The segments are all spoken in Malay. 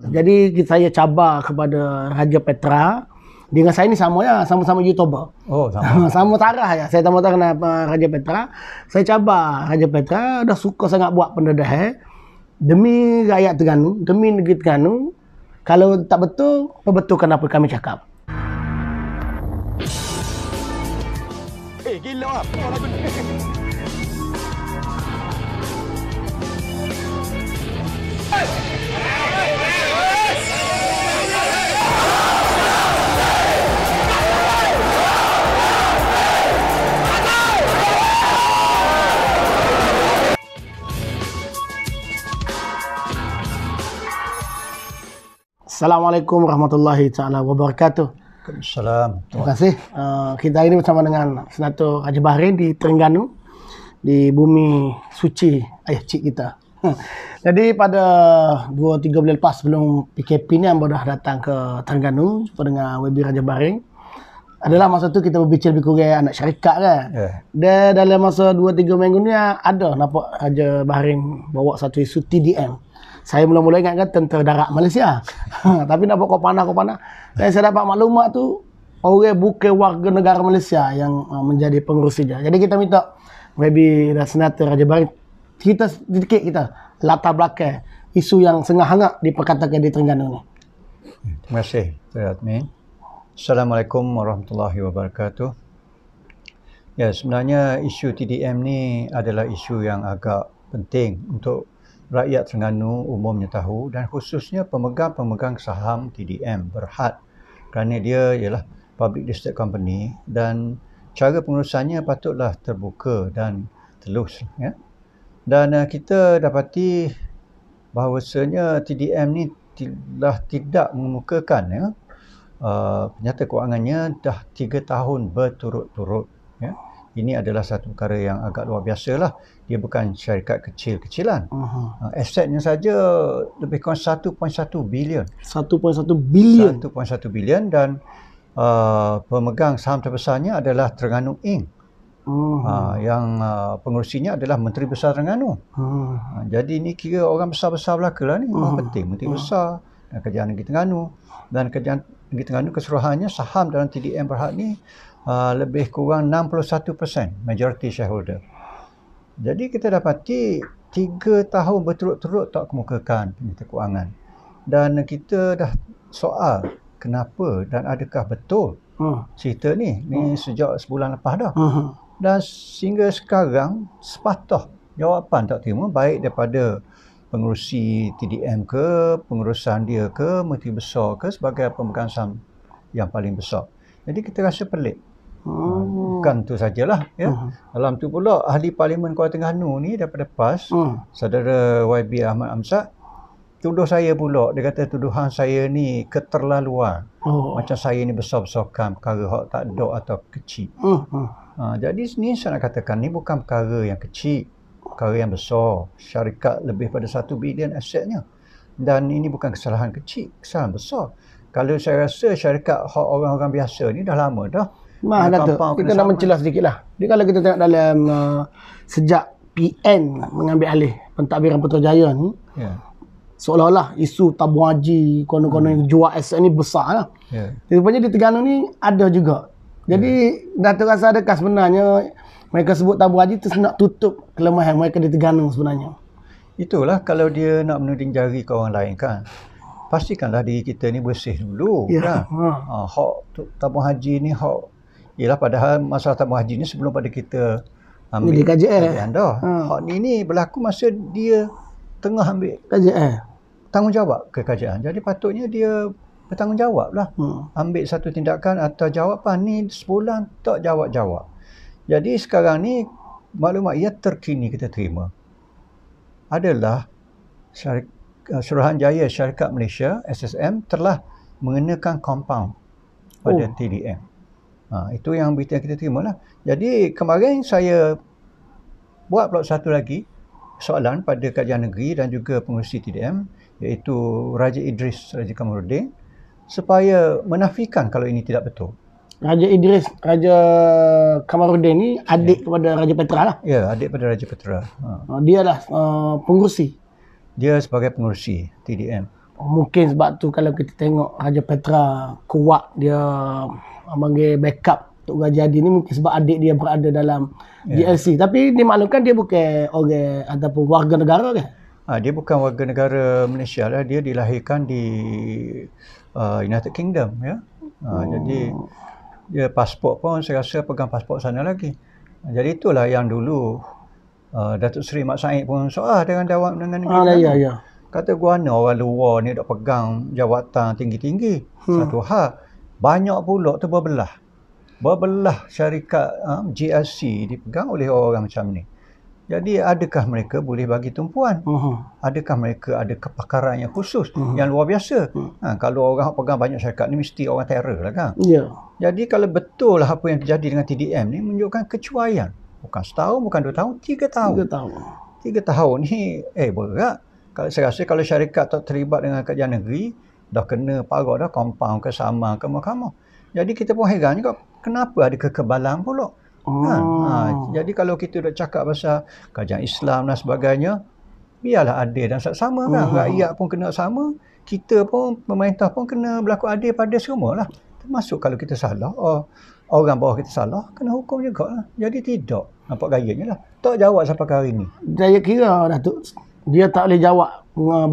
Jadi saya cabar kepada Raja Petra. Dengan saya ni sama ya, sama-sama YouTuber. Oh, sama. Sama tarah ya. Saya tak tahu kenapa Raja Petra. Saya cabar Raja Petra dah suka sangat buat pendedahan demi rakyat Terengganu, demi negeri Terengganu. Kalau tak betul, perbetulkan apa kami cakap. Gila apa lagu ni? Assalamualaikum warahmatullahi taala wabarakatuh. Waalaikumsalam. Terima kasih. Kita ini bersama dengan Senator Raja Bahrain di Terengganu, di bumi suci ayah cik kita. Jadi pada 2-3 bulan lepas sebelum PKP ni, Amba dah datang ke Terengganu jumpa dengan WB Raja Bahrain. Adalah masa tu kita berbicara lebih kurang anak syarikat kan. Dan dalam masa 2-3 minggu ni ada nampak Raja Bahrain bawa satu isu TDM. Saya mula-mula ingat kan tentera darat Malaysia. Tapi nampak kau panah. Dan saya dapat maklumat tu orang bukan warga negara Malaysia yang menjadi pengurusi dia. Jadi kita minta WB dan Senator Raja Bahrain kita sedikit latar belakang isu yang sengah hangat diperkatakan di Terengganu ni. Terima kasih, Tuan Admin. Assalamualaikum warahmatullahi wabarakatuh. Ya, sebenarnya isu TDM ni adalah isu yang agak penting untuk rakyat Terengganu umumnya tahu, dan khususnya pemegang-pemegang saham TDM berhad, kerana dia ialah public listed company dan cara pengurusannya patutlah terbuka dan telus ya. Dan kita dapati bahawasanya TDM ni telah tidak mengemukakan ya penyata kewangannya dah 3 tahun berturut-turut ya. Ini adalah satu perkara yang agak luar biasa lah. Dia bukan syarikat kecil-kecilan. Asetnya saja lebih kurang 1.1 bilion. 1.1 bilion. 1.1 bilion dan pemegang saham terbesarnya adalah Terengganu Inc. Yang pengurusinya adalah Menteri Besar Terengganu. Jadi ini kira orang besar-besar belaka lah ni. Orang penting, Menteri Besar dan Kerajaan Negeri Terengganu. Dan Kerajaan Negeri Terengganu keseluruhannya saham dalam TDM berhad ni lebih kurang 61% majority shareholder. Jadi kita dapati 3 tahun berturut-turut tak kemukakan penyata kewangan. Dan kita dah soal kenapa dan adakah betul cerita ni sejak sebulan lepas dah. Dan sehingga sekarang sepatah jawapan tak terima, baik daripada pengurusi TDM ke, pengurusan dia ke, Menteri Besar ke, sebagai pemegang saham yang paling besar. Jadi kita rasa pelik. Bukan tu sajalah ya. Dalam tu pula ahli Parlimen Kuala Terengganu ni daripada PAS, saudara YB Ahmad Amzad, tuduh saya pula. Dia kata tuduhan saya ni keterlaluan. Macam saya ni besar-besarkan perkara hak tak ada atau kecil. Jadi ni saya nak katakan ni bukan perkara yang kecil, perkara yang besar. Syarikat lebih pada 1 bilion asetnya. Dan ini bukan kesalahan kecil, kesalahan besar. Kalau saya rasa syarikat hak orang-orang biasa ni dah lama dah. Datuk, kita nak mencelah sedikit lah. Jadi kalau kita tengok dalam sejak PN mengambil alih pentadbiran Putrajaya ni, seolah-olah isu tabung haji, konon-konon yang jual aset ni besar lah. Rupanya di Terengganu ni ada juga. Jadi Datuk rasa adakah sebenarnya mereka sebut tabung haji tu nak tutup kelemahan mereka di Terengganu sebenarnya? Itulah kalau dia nak menuding jari ke orang lain kan. Pastikanlah diri kita ni bersih dulu kan. Hak tabung haji ni hak ialah padahal masalah tabung haji ni sebelum pada kita ambil kajian dah. Hak ni berlaku masa dia tengah ambil kajian, tanggungjawab ke kajian. Jadi patutnya dia bertanggungjawab lah. Ambil satu tindakan atau jawapan ni sebulan tak jawab-jawab. Jadi sekarang ni maklumat yang terkini kita terima adalah Suruhanjaya Syarikat Malaysia SSM telah mengenakan compound pada TDM. Itu yang berita yang kita terima lah. Jadi kemarin saya buat pula satu lagi soalan pada Kerajaan Negeri dan juga pengurusi TDM, iaitu Raja Idris Raja Kamaruddin, supaya menafikan kalau ini tidak betul. Raja Idris Raja Kamaruddin ni adik kepada Raja Petra lah. Ya, adik pada Raja Petra. Dia lah pengurusi. Dia sebagai pengurusi TDM. Mungkin sebab tu kalau kita tengok Raja Petra kuat dia panggil backup untuk Raja Adi ni, mungkin sebab adik dia berada dalam GLC. Tapi dimaklumkan dia bukan orang ataupun warga negara kan? Dia bukan warga negara Malaysia lah. Dia dilahirkan di United Kingdom ya. Jadi dia pasport pun saya rasa pegang pasport sana lagi. Jadi itulah yang dulu Datuk Seri Mat Said pun soal dengan negeri. Ya. Kata guana orang luar ni dok pegang jawatan tinggi-tinggi. Satu hal, banyak pula tu berbelah syarikat GLC dipegang oleh orang macam ni. Jadi adakah mereka boleh bagi tumpuan? Adakah mereka ada kepakaran yang khusus, yang luar biasa? Kalau orang pegang banyak syarikat ni mesti orang terror lah kan? Ya. Jadi kalau betul lah apa yang terjadi dengan TDM ni menunjukkan kecuaian. Bukan setahun, bukan 2 tahun, 3 tahun. 3 tahun ni berat. Kalau saya rasa kalau syarikat tak terlibat dengan kerajaan negeri, dah kena parah dah, compound ke sama ke mahkamah. Jadi kita pun heran juga kenapa ada kekebalan pula. Jadi kalau kita dah cakap pasal kerajaan Islam dan sebagainya, biarlah adil dan sama kan. Rakyat pun kena sama, kita pun, pemerintah pun kena berlaku adil pada semua lah. Termasuk kalau kita salah, orang bawah kita salah, kena hukum juga lah. Jadi tidak, nampak gayanya lah. Tak jawab sampai ke hari ni. Saya kira Datuk, dia tak boleh jawab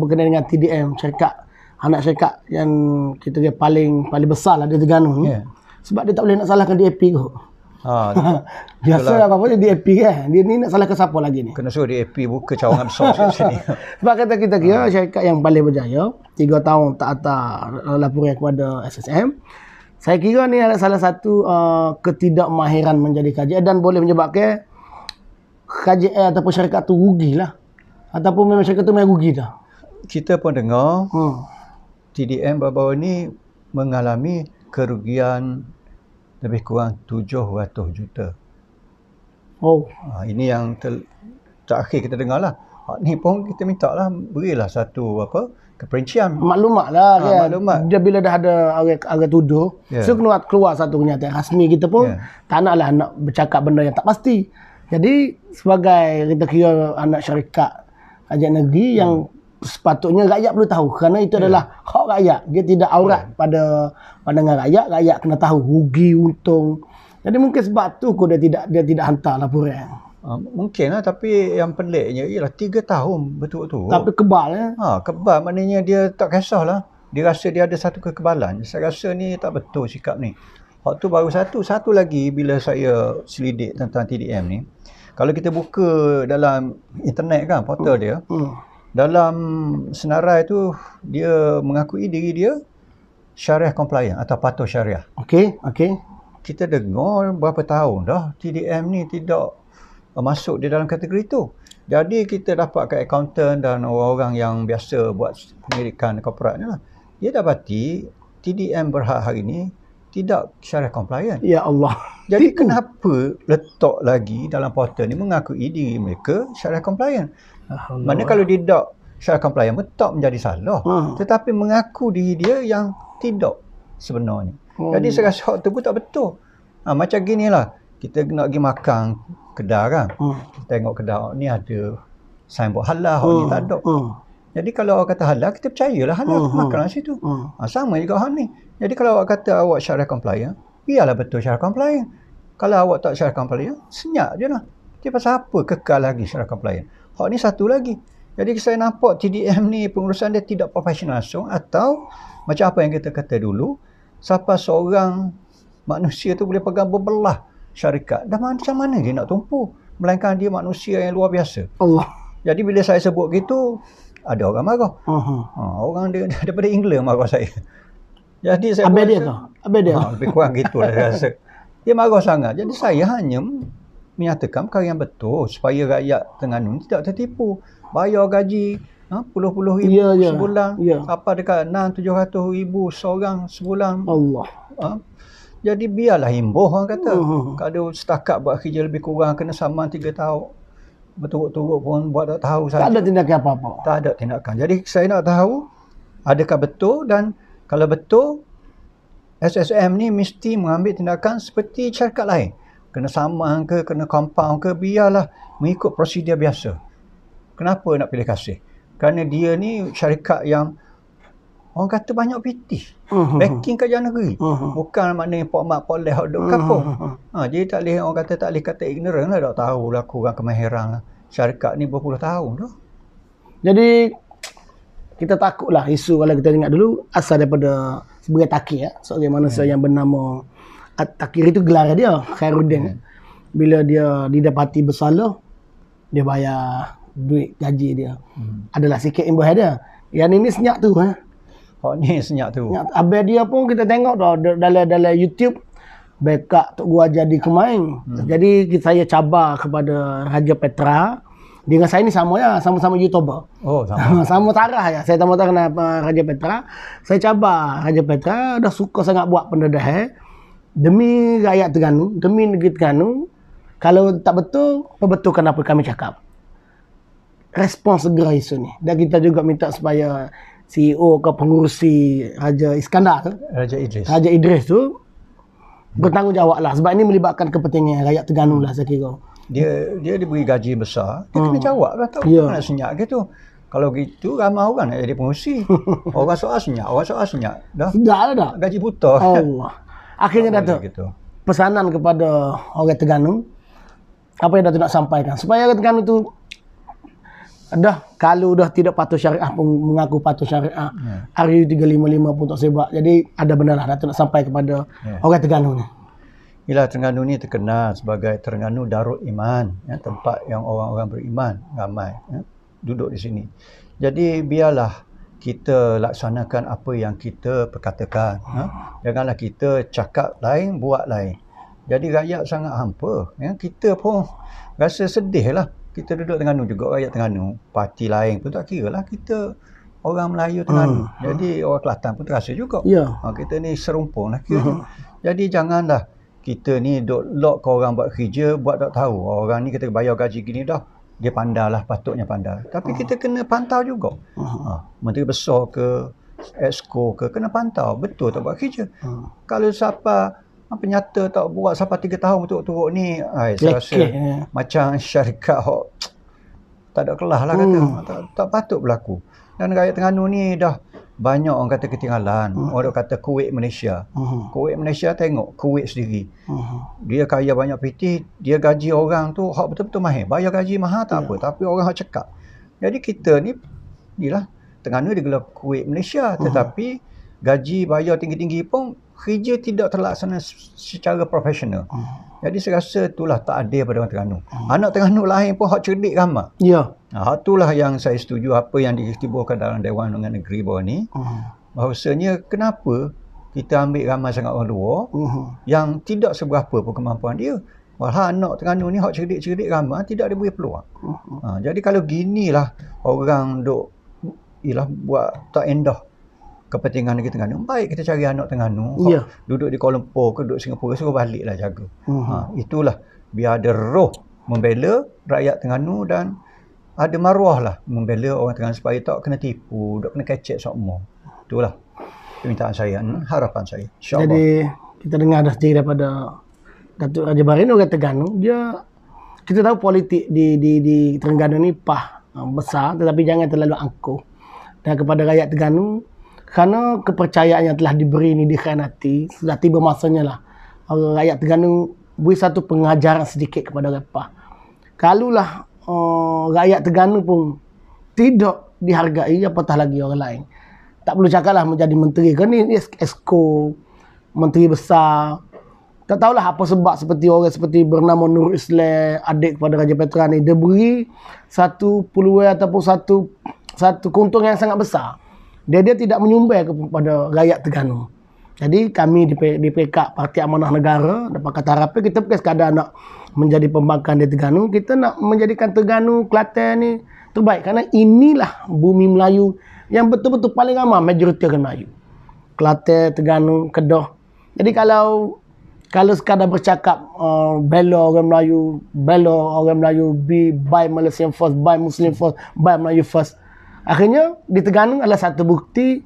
berkenaan dengan TDM, anak syarikat yang kita kira paling besar lah di Terengganu ni. Sebab dia tak boleh nak salahkan DAP kot. Biasa apa-apa dia DAP kan. Dia ni nak salahkan siapa lagi ni? Kena suruh DAP buka cawangan besar sini. Sebab kata kita kira syarikat yang paling berjaya, 3 tahun tak atas laporan kepada SSM. Saya kira ni adalah salah satu ketidakmahiran menjadi KJL dan boleh menyebabkan KJL ataupun syarikat tu rugilah. Ataupun memang syarikat tu memang rugi dah. Kita pun dengar TDM baru-baru ni mengalami kerugian lebih kurang 700 juta. Ini yang terakhir kita dengar lah. Ni pun kita minta lah, berilah satu keperincian. Maklumat lah kan. Maklumat. Dia bila dah ada orang tuduh, so keluar satu kenyataan rasmi, kita pun tak nak bercakap benda yang tak pasti. Jadi sebagai kita kira anak syarikat kerajaan negeri yang sepatutnya rakyat perlu tahu, kerana itu adalah hak rakyat. Dia tidak aurat pada pandangan rakyat kena tahu rugi untung. Jadi mungkin sebab tu dia tidak hantar laporan. Mungkin lah, tapi yang peliknya ialah 3 tahun betul-betul. Tapi kebal ya. Kebal maknanya dia tak kisahlah. Dia rasa dia ada satu kekebalan. Saya rasa ni tak betul sikap ni. Hak tu baru satu lagi bila saya selidik tentang TDM ni. Kalau kita buka dalam internet kan, portal dia, dalam senarai tu dia mengakui diri dia syariah compliant atau patuh syariah. Okey. Kita dengar berapa tahun dah TDM ni tidak masuk di dalam kategori itu. Jadi kita dapatkan accountant dan orang-orang yang biasa buat penirikan korporat ni lah. Dia dapati TDM Berhad hari ni tidak syariah compliant. Ya Allah. Jadi kenapa letak lagi dalam portal ni mengakui diri mereka syariah compliant? Mana kalau dia tak syariah compliant pun tak menjadi salah. Tetapi mengaku diri dia yang tidak sebenarnya. Jadi saya rasa hak tu pun tak betul. Macam gini lah. Kita nak pergi makan kedai kan. Kita tengok kedai ni ada signboard halal, hak ni tak ada. Jadi kalau awak kata halal, kita percayalah halal. Makanlah situ. Sama juga hak ni. Jadi kalau awak kata awak syariah compliant, biarlah betul syariah compliant. Kalau awak tak syariah compliant, senyap je lah. Dia pasal apa kekal lagi syariah compliant? Hak ni satu lagi. Jadi saya nampak TDM ni pengurusan dia tidak profesional langsung, atau macam apa yang kita kata dulu, siapa seorang manusia tu boleh pegang berbelah syarikat. Dah macam mana dia nak tumpu? Melainkan dia manusia yang luar biasa. Allah. Jadi bila saya sebut gitu, ada orang marah. Orang dia daripada England marah saya. Jadi saya Abang dia. Lebih kurang gitu lah saya rasa. Dia marah sangat. Jadi saya hanya menyatakan perkara yang betul supaya rakyat Terengganu tidak tertipu. Bayar gaji puluh-puluh ribu sebulan. Apa dekat 600-700 ribu seorang sebulan. Allah. Jadi biarlah himbuh orang kata. Kalau setakat buat kerja lebih kurang kena saman 3 tahun. Berturut-turut pun buat tak tahu saja. Tak ada tindakan apa-apa. Tak ada tindakan. Jadi saya nak tahu adakah betul, dan kalau betul SSM ni mesti mengambil tindakan seperti syarikat lain. Kena saman ke, kena compound ke, biarlah mengikut prosedur biasa. Kenapa nak pilih kasih? Kerana dia ni syarikat yang orang kata banyak pitih. Backing kerajaan negeri. Bukan maknanya Pak Mat Pak Leh duduk kampung. Jadi tak boleh, orang kata tak boleh kata ignorant lah, tak tahu lah kurang kemahiran lah. Syarikat ni berpuluh tahun tu. Jadi kita takut lah isu, kalau kita ingat dulu asal daripada sebagai takir, seorang manusia yang bernama Takir, itu gelar dia Khairuddin. Bila dia didapati bersalah, dia bayar duit gaji dia. Adalah sikit imbas dia. Yang ini senyap tu. Ni senyap tu. Abang dia pun kita tengok dah dalam YouTube backup Tok Gua jadi kemain. Jadi saya cabar kepada Raja Petra. Dengan saya ni sama ya, sama-sama YouTuber. Oh, sama. Sama tarah ya. Saya tak tahu kenapa Raja Petra. Saya cabar Raja Petra, dah suka sangat buat pendedah demi rakyat Terengganu, demi negeri Terengganu. Kalau tak betul, perbetulkan apa kami cakap. Respons segera isu ni. Dan kita juga minta supaya CEO ke pengurusi Raja Iskandar tu, Raja Idris tu bertanggungjawab lah. Sebab ini melibatkan kepentingan rakyat Terengganu lah saya kira. Dia diberi gaji besar, dia kena jawab lah. Tak nak senyap gitu. Kalau gitu ramai orang nak jadi pengurusi. Orang soal senyap, dah. Dah dah. Gaji buta. Allah. Akhirnya Datuk, gitu. Pesanan kepada orang Terengganu, apa yang Datuk nak sampaikan supaya orang Terengganu tu kalau dah tidak patuh syariah pun mengaku patuh syariah. RU 355 pun tak sebab. Jadi ada benar lah Datuk nak sampai kepada orang Terengganu ni. Ialah Terengganu ni terkenal sebagai Terengganu Darul Iman, tempat yang orang-orang beriman ramai duduk di sini. Jadi biarlah kita laksanakan apa yang kita perkatakan. Janganlah kita cakap lain, buat lain. Jadi rakyat sangat hampa. Kita pun rasa sedih lah. Kita duduk Terengganu juga, rakyat Terengganu. Parti lain pun tak kira lah. Kita orang Melayu Terengganu. Jadi orang Kelantan pun terasa juga. Kita ni serumpun lah kira. Jadi janganlah kita ni duk lock ke orang buat kerja, buat tak tahu. Orang ni kita bayar gaji gini dah. Dia pandai lah, patutnya pandai. Tapi kita kena pantau juga. Menteri besar ke, exco ke, kena pantau. Betul tak buat kerja. Kalau siapa penyata tak buat sampai 3 tahun turut-turut ni, saya rasa macam syarikat tak ada kelas lah kata. Tak patut berlaku. Dan rakyat Terengganu ni dah banyak orang kata ketinggalan. Orang kata Kuwait Malaysia. Kuwait Malaysia tengok Kuwait sendiri. Dia kaya banyak pitih, dia gaji orang tu hak betul-betul mahal. Bayar gaji mahal tak apa, tapi orang hak cekap. Jadi kita ni inilah Terengganu digelar Kuwait Malaysia, tetapi gaji bayar tinggi-tinggi pun kerja tidak terlaksana secara profesional. Jadi saya rasa itulah tak adil pada orang Terengganu. Anak Terengganu lain pun hak cerdik ramai. Itulah yang saya setuju apa yang diiktibarkan dalam Dewan Undangan Negeri bawah ni. Bahawasanya kenapa kita ambil ramai sangat orang luar yang tidak seberapa pun kemampuan dia. Walhal anak Terengganu ni hak cerdik-cerdik ramai tidak diberi peluang. Jadi kalau ginilah orang duk buat tak endah kepentingan negeri Terengganu, baik kita cari anak Terengganu duduk di Kuala Lumpur ke duduk Singapura, suruh baliklah jaga. Itulah biar ada roh membela rakyat Terengganu dan ada maruah lah membela orang Terengganu supaya tak kena tipu, tak kena kecek semua. Itulah permintaan saya, harapan saya. InsyaAllah. Jadi kita dengar dah sendiri daripada Datuk Raja Baharin, orang Terengganu, kita tahu politik di Terengganu ni besar, tetapi jangan terlalu angkuh. Dan kepada rakyat Terengganu, kerana kepercayaan yang telah diberi ini dikhianati, sudah tiba masanya lah rakyat Terengganu beri satu pengajaran sedikit kepada mereka. Kalulah rakyat Terengganu pun tidak dihargai, apatah lagi orang lain. Tak perlu cakaplah menjadi menteri kan, ni exco, menteri besar. Tak tahulah apa sebab seperti orang seperti bernama Nur Islam, adik kepada Raja Petra ni, dia beri satu peluang ataupun satu keuntungan yang sangat besar. Dia tidak menyumbang kepada rakyat Terengganu. Jadi kami di PK Parti Amanah Negara dan Pakatan Harapan, kita bukan sekadar nak menjadi pembangkang di Terengganu, kita nak menjadikan Terengganu, Kelantan ni terbaik. Kerana inilah bumi Melayu yang betul-betul paling ramai majoriti orang Melayu. Kelantan, Terengganu, Kedah. Jadi kalau sekadar bercakap bela orang Melayu, buy Malaysian first, buy Muslim first, buy Melayu first. Akhirnya di Terengganu adalah satu bukti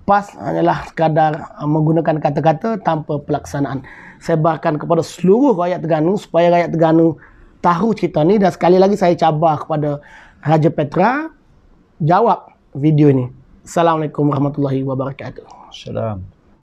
PAS hanyalah sekadar menggunakan kata-kata tanpa pelaksanaan. Sebarkan kepada seluruh rakyat Terengganu supaya rakyat Terengganu tahu cerita ni. Dan sekali lagi saya cabar kepada Raja Petra, jawab video ini. Assalamualaikum warahmatullahi wabarakatuh. Salam.